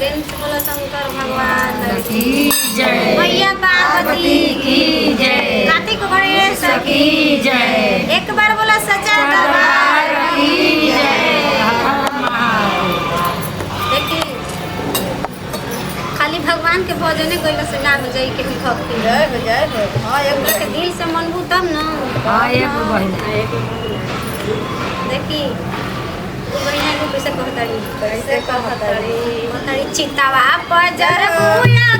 प्रेम से बोलो शंकर भगवान की जय। मैया पार्वती की जय। कार्तिक गणेश की जय। एक बार बोला सच्चा दरबार की जय। देखिए खाली भगवान के भजने गइला से ना हो जाई के भक्ति जय जय। हां एक के दिल से मनबू तब ना। हां एक बहिन देखी बहिना को कैसे कहताड़ी चितावा पजर बुला